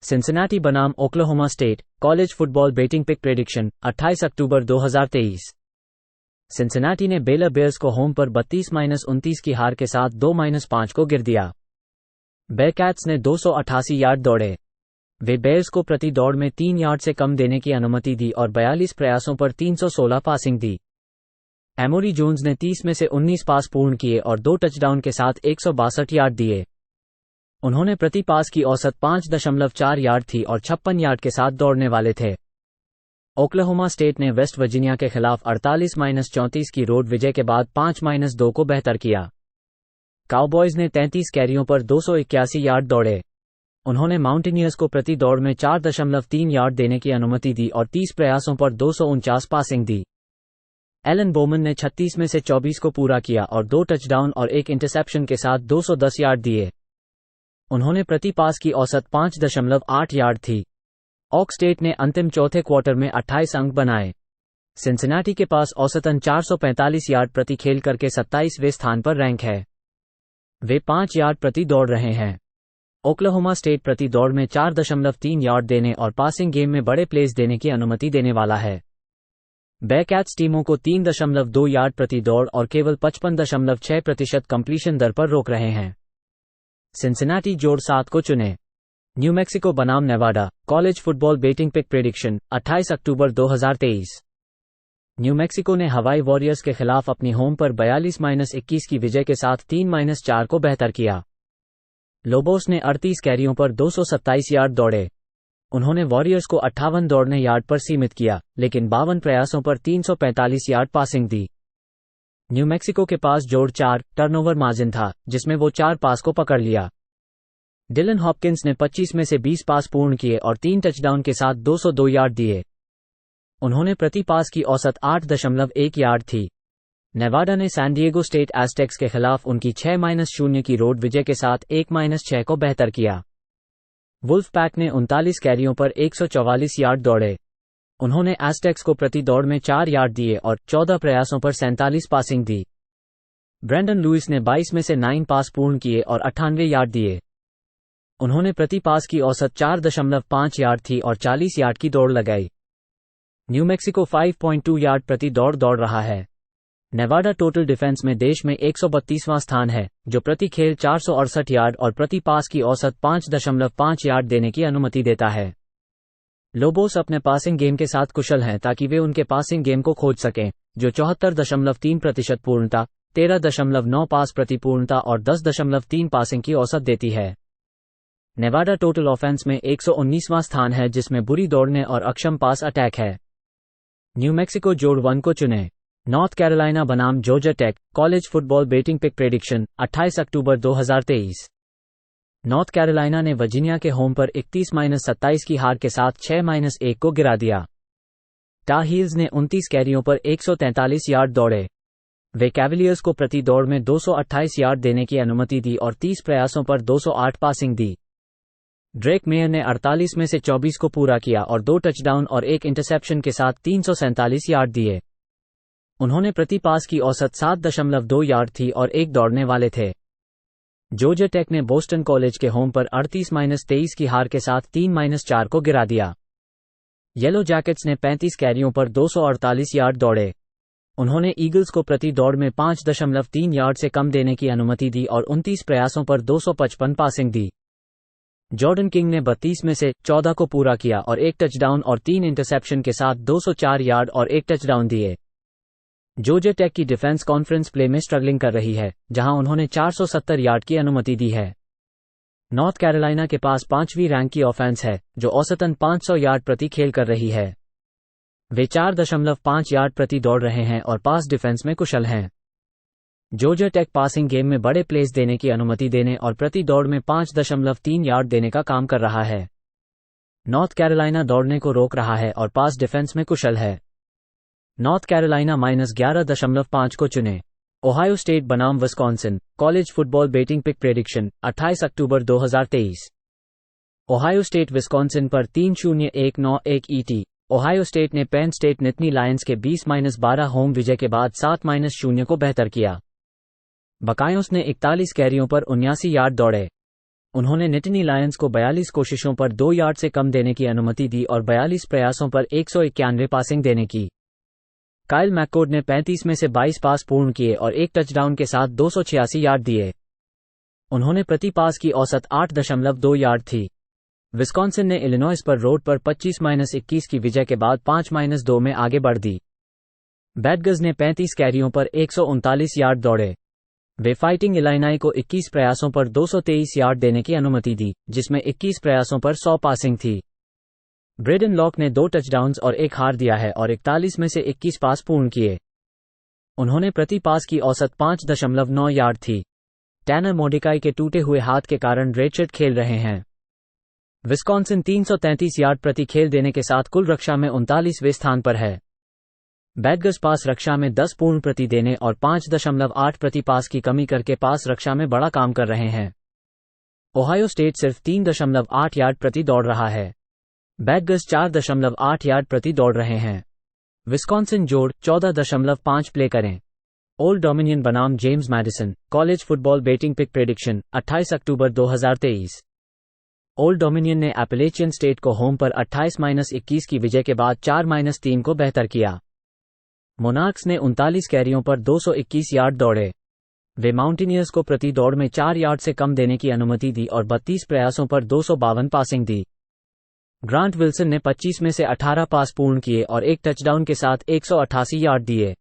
Cincinnati बनाम Oklahoma State college football betting pick prediction 28 अक्टूबर 2023। Cincinnati ने बेलर बेयर्स को होम पर 32-29 की हार के साथ 2-5 को गिर दिया। बेयरकैट्स ने 288 यार्ड दौड़े। वे बेयर्स को प्रति दौड़ में 3 यार्ड से कम देने की अनुमति दी और 42 प्रयासों पर 316 पासिंग दी। एमोरी जोन्स ने 30 में से 19 पास पूर्ण किए और 2 टचडाउन के साथ 162 यार्ड दिए। उन्होंने प्रति पास की औसत 5.4 यार्ड थी और 56 यार्ड के साथ दौड़ने वाले थे। ओक्लाहोमा स्टेट ने वेस्ट वर्जीनिया के खिलाफ 48-34 की रोड विजय के बाद 5-2 को बेहतर किया। काउबॉयज ने 33 कैरियों पर 281 यार्ड दौड़े। उन्होंने माउंटेनियर्स को प्रति दौड़ में 4.3 यार्ड देने की अनुमति दी और 30 प्रयासों पर 249 पासिंग दी। एलन बोमन ने 36 में से 24 को पूरा किया और 2 टचडाउन और 1 इंटरसेप्शन के साथ 210 यार्ड दिए। उन्होंने प्रति पास की औसत 5.8 यार्ड थी। ओक स्टेट ने अंतिम चौथे क्वार्टर में 28 अंक बनाए। सिंसिनाटी के पास औसतन 445 यार्ड प्रति खेल करके 27वें स्थान पर रैंक है। वे 5 यार्ड प्रति दौड़ रहे हैं। ओक्लाहोमा स्टेट प्रति दौड़ में 4.3 यार्ड देने और पासिंग गेम में बड़े प्लेस देने की अनुमति देने वाला है। बेयरकैट्स टीमों को 3.2 यार्ड प्रति दौड़ और केवल 55.6% कंप्लीशन दर पर रोक रहे हैं। सिंसिनाटी जोड़ 7 को चुने। न्यू मैक्सिको बनाम Nevada college football betting pick prediction 28 अक्टूबर 2023। न्यू मैक्सिको ने हवाई वॉरियर्स के खिलाफ अपनी होम पर 42-21 की विजय के साथ 3-4 को बेहतर किया। लोबोस ने 38 कैरियों पर 227 यार्ड दौड़े। उन्होंने वॉरियर्स को 58 दौड़ने यार्ड पर सीमित किया, लेकिन 52 प्रयासों पर 345 यार्ड पासिंग दी। न्यू मैक्सिको के पास जोड़ 4 टर्नओवर मार्जिन था, जिसमें वो 4 पास को पकड़ लिया। डिलन हॉपकिंस ने 25 में से 20 पास पूर्ण किए और 3 टचडाउन के साथ 202 यार्ड दिए। उन्होंने प्रति पास की औसत 8.1 यार्ड थी। नेवाडा ने सैन डिएगो स्टेट एज़टेक्स के खिलाफ उनकी 6-0 की रोड विजय के साथ 1-6 को बेहतर किया। वुल्फ पैक ने 39 कैरियों पर 144 यार्ड दौड़े। उन्होंने एज़टेक्स को प्रति दौड़ में 4 यार्ड दिए और 14 प्रयासों पर 47 पासिंग दी। ब्रेंडन लुइस ने 22 में से 9 पास पूर्ण किए और 98 यार्ड दिए। उन्होंने प्रति पास की औसत 4.5 यार्ड थी और 40 यार्ड की दौड़ लगाई। न्यू मैक्सिको 5.2 यार्ड प्रति दौड़ दौड़ रहा है। नेवाडा टोटल डिफेंस में देश में 132वां स्थान है, जो प्रति खेल 468 यार्ड और प्रति पास की औसत 5.5 यार्ड देने की अनुमति देता है। लोबोस अपने पासिंग गेम के साथ कुशल हैं ताकि वे उनके पासिंग गेम को खोज सकें, जो 74.3% पूर्णता, 13.9 पास प्रति पूर्णता और 10.3 पासिंग की औसत देती है। नेवाडा टोटल ऑफेंस में 119वां स्थान है, जिसमें बुरी दौड़ने और अक्षम पास अटैक है। न्यू मैक्सिको जोड़ 1 को चुने। नॉर्थ कैरोलिना बनाम Georgia Tech college football betting pick prediction 28 अक्टूबर 2023। नॉर्थ कैरोलिना ने वर्जीनिया के होम पर 31-27 की हार के साथ 6-1 को गिरा दिया। टा हील्स ने 29 कैरियों पर 143 यार्ड दौड़े। वे कैवलियर्स को प्रति दौड़ में 228 यार्ड देने की अनुमति दी और 30 प्रयासों पर 208 पासिंग दी। ड्रेक मेयर ने 48 में से 24 को पूरा किया और 2 टचडाउन और 1 इंटरसेप्शन के साथ 347 यार्ड दिए। उन्होंने प्रति पास की औसत 7.2 यार्ड थी और 1 दौड़ने वाले थे। जॉर्जिया टेक ने बोस्टन कॉलेज के होम पर 38-23 की हार के साथ 3-4 को गिरा दिया। येलो जैकेट्स ने 35 कैरियों पर 248 यार्ड दौड़े। उन्होंने ईगल्स को प्रति दौड़ में 5.3 यार्ड से कम देने की अनुमति दी और 29 प्रयासों पर 255 पासिंग दी। जॉर्डन किंग ने 32 में से 14 को पूरा किया और 1 टचडाउन और 3 इंटरसेप्शन के साथ 204 यार्ड और 1 टचडाउन दिए। जॉर्जिया टेक की डिफेंस कॉन्फ्रेंस प्ले में स्ट्रगलिंग कर रही है, जहां उन्होंने 470 यार्ड की अनुमति दी है। नॉर्थ कैरोलिना के पास 5वीं रैंक की ऑफेंस है, जो औसतन 500 यार्ड प्रति खेल कर रही है। वे 4.5 यार्ड प्रति दौड़ रहे हैं और पास डिफेंस में कुशल हैं। जॉर्जिया टेक पासिंग गेम में बड़े प्लेस देने की अनुमति देने और प्रति दौड़ में 5.3 यार्ड देने का काम कर रहा है। नॉर्थ कैरोलिना दौड़ने को रोक रहा है और पास डिफेंस में कुशल है। नॉर्थ कैरोलिना -11.5 को चुने। ओहायो स्टेट बनाम Wisconsin college football betting pick prediction 28 अक्टूबर 2023। ओहायो स्टेट विस्कॉन्सिन पर 3-0-1-9-1 ET। ओहायो स्टेट ने पेन स्टेट नितनी लायंस के 20-12 होम विजय के बाद 7-0 को बेहतर किया। बकायोस ने 41 कैरियों पर 79 यार्ड दौड़े। उन्होंने निटनी लायंस को 42 कोशिशों पर 2 यार्ड से कम देने की अनुमति दी और 42 प्रयासों पर 191 पासिंग देने की। काइल मैककॉर्ड ने 35 में से 22 पास पूर्ण किए और एक टचडाउन के साथ 286 यार्ड दिए। उन्होंने प्रति पास की औसत 8.2 यार्ड थी। विस्कॉन्सिन ने इलिनॉइस पर रोड पर 25-21 की विजय के बाद 5-2 में आगे बढ़ दी। बैडगर्स ने 35 कैरियों पर 139 यार्ड दौड़े। वे फाइटिंग इलाइनाई को 21 प्रयासों पर 223 यार्ड देने की अनुमति दी, जिसमें 21 प्रयासों पर 100 पासिंग थी। ब्रेडन लॉक ने 2 टचडाउन्स और एक हार दिया है और 41 में से 21 पास पूर्ण किए। उन्होंने प्रति पास की औसत 5.9 यार्ड थी। टैनर मोडिकाई के टूटे हुए हाथ के कारण रेडशर्ट खेल रहे हैं। विस्कॉन्सिन 333 यार्ड प्रति खेल देने के साथ कुल रक्षा में 39वें स्थान पर है। बैडगर्स पास रक्षा में 10 पूर्ण प्रति देने और 5.8 प्रति पास की कमी करके पास रक्षा में बड़ा काम कर रहे हैं। ओहायो स्टेट सिर्फ 3.8 यार्ड प्रति दौड़ रहा है। बैडगर्स 4.8 यार्ड प्रति दौड़ रहे हैं। विस्कॉन्सिन जोड़ 14.5 प्ले करें। ओल्ड डोमिनियन बनाम James Madison college football betting pick prediction 28 अक्टूबर 2023। ओल्ड डोमिनियन ने एपलेचियन स्टेट को होम पर 28-21 की विजय के बाद 4-3 को बेहतर किया। मोनार्क्स ने 39 कैरियों पर 221 यार्ड दौड़े। वे माउंटेनियर्स को प्रति दौड़ में 4 यार्ड से कम देने की अनुमति दी और 32 प्रयासों पर 252 पासिंग दी। ग्रांट विल्सन ने 25 में से 18 पास पूर्ण किए और एक टचडाउन के साथ 188 यार्ड दिए।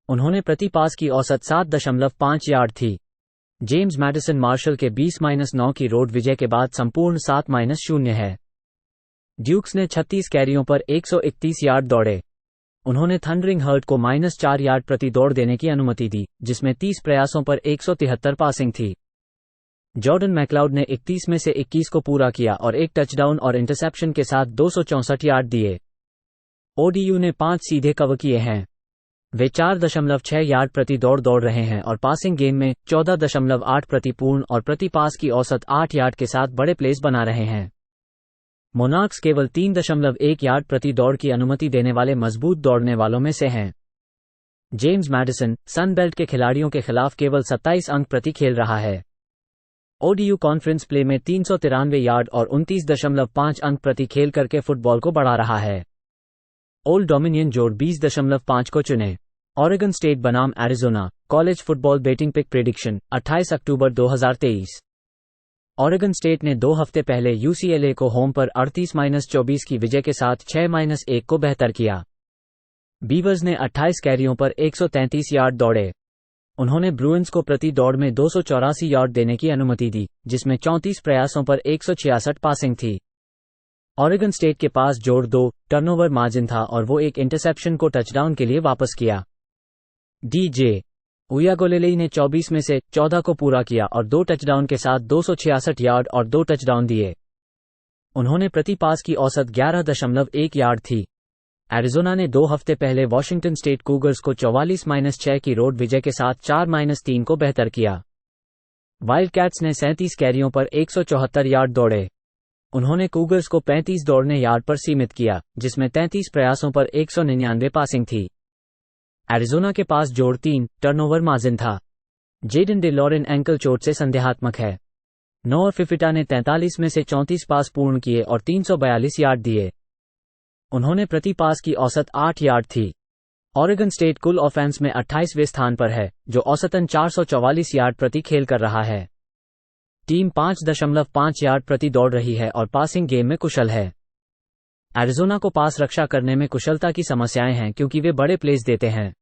उन्होंने प्रति पास की औसत 7.5 यार्ड थी। जेम्स मैडिसन मार्शल के 20-9 की रोड विजय के बाद संपूर्ण 7-0 है। ड्यूक्स ने 36 कैरियों पर 131 यार्ड दौड़े। उन्होंने थंडरिंग हर्ट को -4 यार्ड प्रति दौड़ देने की अनुमति दी, जिसमें 30 प्रयासों पर 173 पासिंग थी। जॉर्डन मैक्लाउड ने 31 में से 21 को पूरा किया और एक टचडाउन और इंटरसेप्शन के साथ 264 यार्ड दिए। ओडीयू ने 5 सीधे कवर किए हैं। वे 4.6 यार्ड प्रति दौड़ रहे हैं और पासिंग गेम में 14.8 प्रति पूर्ण और प्रति पास की औसत 8 यार्ड के साथ बड़े प्लेस बना रहे हैं। मोनार्क्स केवल 3.1 यार्ड प्रति दौड़ की अनुमति देने वाले मजबूत दौड़ने वालों में से हैं। जेम्स मैडिसन सनबेल्ट के खिलाड़ियों के खिलाफ केवल 27 अंक प्रति खेल रहा है। ओडीयू कॉन्फ्रेंस प्ले में 393 यार्ड और 29.5 अंक प्रति खेल करके फुटबॉल को बढ़ा रहा है। ओल्ड डोमिनियन जोड़ 20.5 को चुने। ऑरेगन स्टेट बनाम Arizona college football betting pick prediction 28 अक्टूबर 2023। ऑरेगन स्टेट ने 2 हफ्ते पहले यूसीएलए को होम पर 38-24 की विजय के साथ 6-1 को बेहतर किया। बीवर्स ने 28 कैरियों पर 133 यार्ड दौड़े। उन्होंने ब्रूइंस को प्रति दौड़ में 284 यार्ड देने की अनुमति दी, जिसमें 34 प्रयासों पर 166 पासिंग थी। ऑरेगन स्टेट के पास जोड़ 2 टर्नओवर मार्जिन था और वो एक इंटरसेप्शन को टचडाउन के लिए वापस किया। डीजे उयागोलेलेई ने 24 में से 14 को पूरा किया और 2 टचडाउन के साथ 266 यार्ड और 2 टचडाउन दिए। उन्होंने प्रति पास की औसत 11.1 यार्ड थी। एरिजोना ने 2 हफ्ते पहले वॉशिंगटन स्टेट कूगर्स को 44-6 की रोड विजय के साथ 4-3 को बेहतर किया। वाइल्डकैट्स ने 37 कैरियों पर 174 यार्ड दौड़े। उन्होंने कूगर्स को 35 दौड़ने यार्ड पर सीमित किया, जिसमें 33 प्रयासों पर 199 पासिंग थी। एरिजोना के पास जोड़ 3 टर्नओवर मार्जिन था। जेडन डे लॉरेन एंकल चोट से संदेहात्मक है। नोआ फिफिटा ने 43 में से 34 पास पूर्ण किए और 342 यार्ड दिए। उन्होंने प्रति पास की औसत 8 यार्ड थी। ऑरेगन स्टेट कुल ऑफेंस में 28वें स्थान पर है, जो औसतन 444 यार्ड प्रति खेल कर रहा है। टीम 5.5 यार्ड प्रति दौड़ रही है और पासिंग गेम में कुशल है। एरिजोना को पास रक्षा करने में कुशलता की समस्याएं हैं क्योंकि वे बड़े प्लेस देते हैं।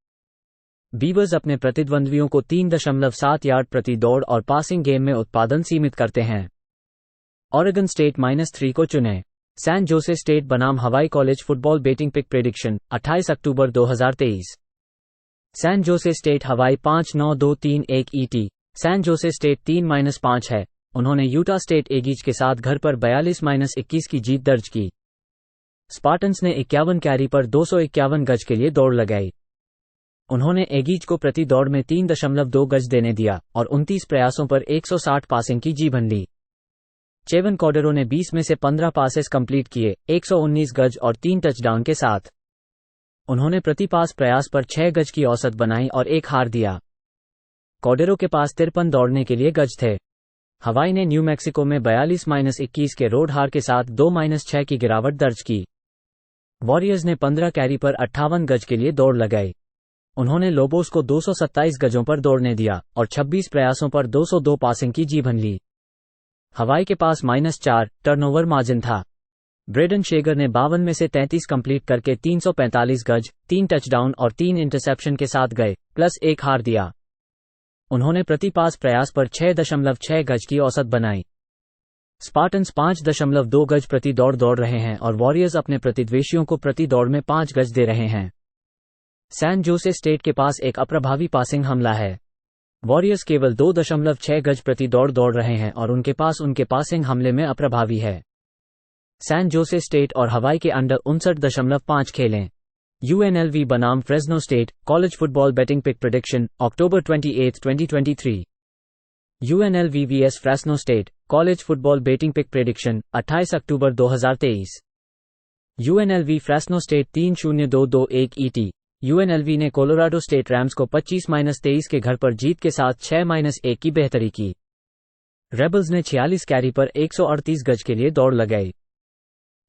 बीवर्स अपने प्रतिद्वंद्वियों को 3.7 यार्ड प्रति दौड़ और पासिंग गेम में उत्पादन सीमित करते हैं। ऑरेगन स्टेट -3 को चुने। सैन जोसे स्टेट बनाम Hawaii college football betting pick prediction 28 अक्टूबर 2023। San Jose State Hawaii 5-9-2-3-1 ET। San Jose state 3-5 है। उन्होंने यूटा स्टेट एगीज के साथ घर पर 42-21 की जीत दर्ज की। स्पार्टन्स ने 51 कैरी पर 251 गज के लिए दौड़ लगाई। उन्होंने एगीज को प्रति दौड़ में 3.2 गज देने दिया और 29 प्रयासों पर 160 पासिंग की जीवन ली। चेवन कॉर्डेरो ने 20 में से 15 पासेस कंप्लीट किए, 119 गज और 3 टचडाउन के साथ। उन्होंने प्रति पास प्रयास पर 6 गज की औसत बनाई और एक हार दिया। कॉर्डेरो के पास 53 दौड़ने के लिए गज थे। हवाई ने न्यू मैक्सिको में 42-21 के रोड हार के साथ 2-6 की गिरावट दर्ज की। वॉरियर्स ने 15 कैरी पर 58 गज के लिए दौड़ लगाई। उन्होंने लोबोस को 227 गजों पर दौड़ने दिया और 26 प्रयासों पर 202 पासिंग की जीवन ली। हवाई के पास -4 टर्नओवर मार्जिन था। ब्रेडन शेगर ने 52 में से 33 कंप्लीट करके 345 गज, 3 टचडाउन और 3 इंटरसेप्शन के साथ गए, +1 हार दिया। उन्होंने प्रति पास प्रयास पर 6.6 गज की औसत बनाई। स्पार्टन्स 5.2 गज प्रति दौड़ रहे हैं और वॉरियर्स अपने प्रतिद्वेशियों को प्रति दौड़ में 5 गज दे रहे हैं। सैन जोसे स्टेट के पास एक अप्रभावी पासिंग हमला है। वॉरियर्स केवल 2.6 गज प्रति दौड़ रहे हैं और उनके पासिंग हमले में अप्रभावी है। सैन जोसे स्टेट और हवाई के अंडर 59.5 खेलें। UNLV बनाम Fresno State college football betting pick prediction October 28, 2023। UNLV vs Fresno State college football betting pick prediction 28 अक्टूबर 2023। UNLV Fresno State 3-0-2-2-1 ET। UNLV ने कोलोराडो स्टेट रैम्स को 25-23 के घर पर जीत के साथ 6-1 की बेहतरी की। रेबल्स ने 46 कैरी पर 138 गज के लिए दौड़ लगाई।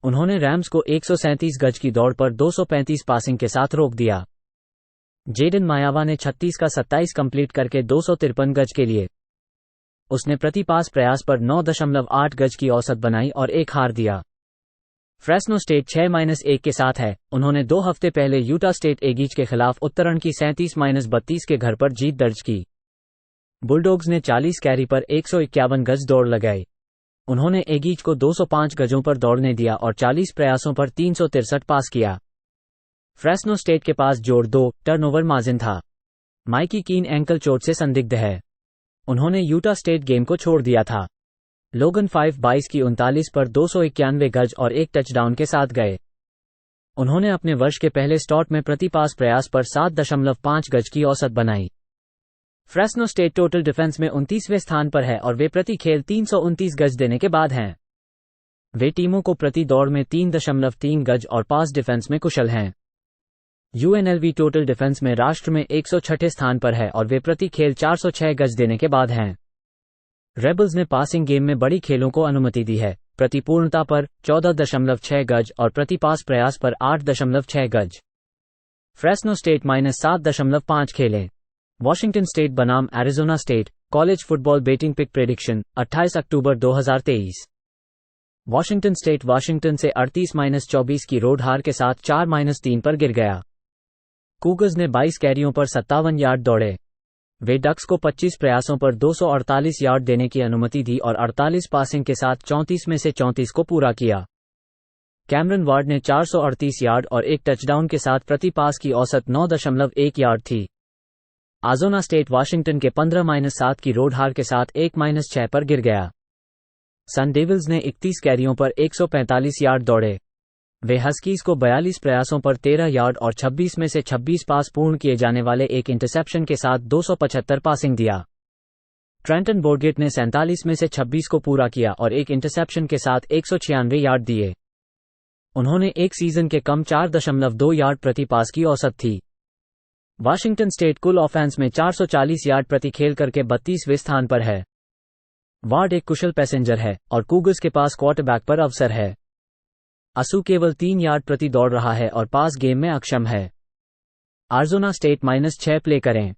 उन्होंने रैम्स को 137 गज की दौड़ पर 235 पासिंग के साथ रोक दिया। जेडन मायावा ने 36 का 27 कंप्लीट करके 253 गज के लिए उसने प्रति पास प्रयास पर 9.8 गज की औसत बनाई और 1 हार दिया। फ्रेस्नो स्टेट 6-1 के साथ है। उन्होंने 2 हफ्ते पहले यूटा स्टेट एगीज के खिलाफ उत्तरण की 37-32 के घर पर जीत दर्ज की। बुलडॉग्स ने 40 कैरी पर 151 गज दौड़ लगाई। उन्होंने एगीज को 205 गजों पर दौड़ने दिया और 40 प्रयासों पर 363 पास किया। फ्रेस्नो स्टेट के पास जोड़ 2 टर्नओवर मार्जिन था। माइकी कीन एंकल चोट से संदिग्ध है। उन्होंने यूटा स्टेट गेम को छोड़ दिया था। लोगन 5-22 की 39 पर 291 गज और 1 टचडाउन के साथ गए। उन्होंने अपने वर्ष के पहले स्टार्ट में प्रति पास प्रयास पर 7.5 गज की औसत बनाई। फ्रेस्नो स्टेट टोटल डिफेंस में 29वें स्थान पर है और वे प्रति खेल 329 गज देने के बाद हैं। वे टीमों को प्रति दौड़ में 3.3 गज और पास डिफेंस में कुशल हैं। UNLV टोटल डिफेंस में राष्ट्र में 106 स्थान पर है और वे प्रति खेल 406 गज देने के बाद हैं। रेबल्स ने पासिंग गेम में बड़ी खेलों को अनुमति दी है, प्रति पूर्णता पर 14.6 गज और प्रति पास प्रयास पर 8.6 गज। फ्रेस्नो स्टेट -7.5 खेलें। वॉशिंगटन स्टेट बनाम Arizona State college football betting pick prediction 28 अक्टूबर 2023। वॉशिंगटन स्टेट वाशिंगटन से 38-24 की रोड हार के साथ 4-3 पर गिर गया। कूगर्स ने 22 कैरियों पर 57 यार्ड दौड़े। वे डक्स को 25 प्रयासों पर 248 यार्ड देने की अनुमति दी और 48 पासिंग के साथ 34 में से 34 को पूरा किया। कैमरन वार्ड ने 438 यार्ड और 1 टचडाउन के साथ प्रति पास की औसत 9.1 यार्ड थी। आजोना स्टेट वाशिंगटन के 15-7 की रोड हार के साथ 1-6 पर गिर गया। सन डेविल्स ने 31 कैरियों पर 145 यार्ड दौड़े। वे हस्कीज को 42 प्रयासों पर 13 यार्ड और 26 में से 26 पास पूर्ण किए जाने वाले एक इंटरसेप्शन के साथ 275 पासिंग दिया। ट्रेंटन बोर्गेट ने 47 में से 26 को पूरा किया और एक इंटरसेप्शन के साथ 196 यार्ड दिए। उन्होंने एक सीजन के कम 4.2 यार्ड प्रति पास की औसत थी। वाशिंगटन स्टेट कुल ऑफेंस में 440 यार्ड प्रति खेल करके 32वें स्थान पर है। वार्ड एक कुशल पैसेंजर है और कूगर्स के पास क्वार्टरबैक पर अवसर है। असू केवल 3 यार्ड प्रति दौड़ रहा है और पास गेम में अक्षम है। आरिज़ोना स्टेट -6 प्ले करें।